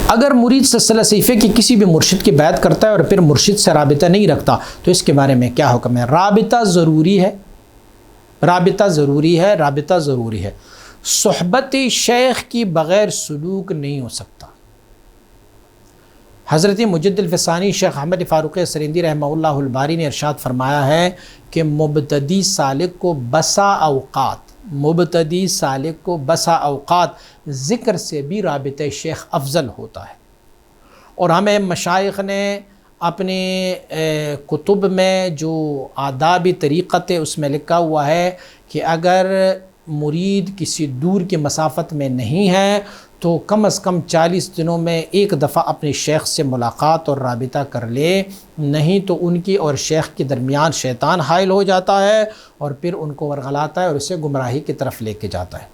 اگر مرید سلسلہ صحیفے کی کسی بھی مرشد کی بیعت کرتا ہے اور پھر مرشد سے رابطہ نہیں رکھتا تو اس کے بارے میں کیا حکم ہے؟ رابطہ ضروری ہے، رابطہ ضروری ہے، رابطہ ضروری ہے۔ صحبت شیخ کی بغیر سلوک نہیں ہو سکتا۔ حضرت مجد الفسانی شیخ احمد فاروق سرندی رحمہ اللہ الباری نے ارشاد فرمایا ہے کہ مبتدی سالک کو بسا اوقات ذکر سے بھی رابطہ شیخ افضل ہوتا ہے۔ اور ہمیں مشائخ نے اپنے کتب میں جو آدابی طریقت ہے اس میں لکھا ہوا ہے کہ اگر مرید کسی دور کی مسافت میں نہیں ہے تو کم از کم 40 دنوں میں ایک دفعہ اپنے شیخ سے ملاقات اور رابطہ کر لے، نہیں تو ان کی اور شیخ کے درمیان شیطان حائل ہو جاتا ہے اور پھر ان کو ورغلاتا ہے اور اسے گمراہی کی طرف لے کے جاتا ہے۔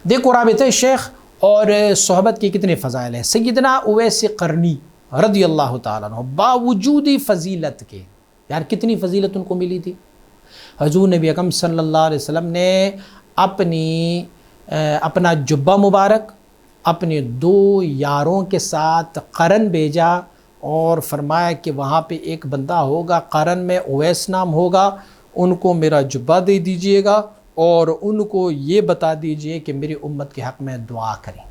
دیکھو رابطہ شیخ اور صحبت کی کتنے فضائل ہیں۔ سیدنا اویس قرنی رضی اللہ تعالیٰ عنہ باوجود فضیلت کے، یار کتنی فضیلت ان کو ملی تھی، حضور نبی اکرم صلی اللہ علیہ وسلم نے اپنا جبہ مبارک اپنے 2 یاروں کے ساتھ قرن بھیجا اور فرمایا کہ وہاں پہ ایک بندہ ہوگا قرن میں اویس نام ہوگا، ان کو میرا جبہ دے دیجئے گا اور ان کو یہ بتا دیجئے کہ میری امت کے حق میں دعا کریں۔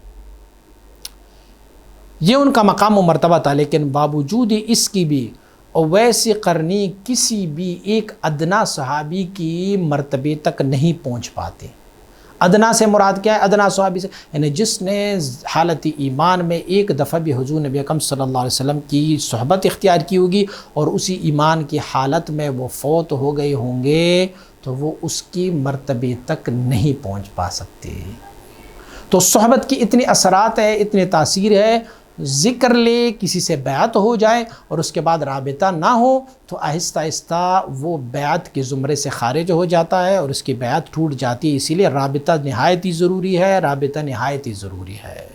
یہ ان کا مقام و مرتبہ تھا، لیکن باوجود اس کی بھی اویس قرنی کسی بھی ایک ادنا صحابی کی مرتبے تک نہیں پہنچ پاتے۔ ادنا سے مراد کیا ہے؟ ادنا صحابی سے یعنی جس نے حالت ایمان میں ایک دفعہ بھی حضور نبی اکرم صلی اللہ علیہ وسلم کی صحبت اختیار کی ہوگی اور اسی ایمان کی حالت میں وہ فوت ہو گئے ہوں گے تو وہ اس کی مرتبے تک نہیں پہنچ پا سکتے۔ تو صحبت کی اتنی اثرات ہے، اتنی تاثیر ہے، ذکر لے، کسی سے بیعت ہو جائے اور اس کے بعد رابطہ نہ ہو تو آہستہ آہستہ وہ بیعت کے زمرے سے خارج ہو جاتا ہے اور اس کی بیعت ٹوٹ جاتی ہے۔ اسی لیے رابطہ نہایت ہی ضروری ہے، رابطہ نہایت ہی ضروری ہے۔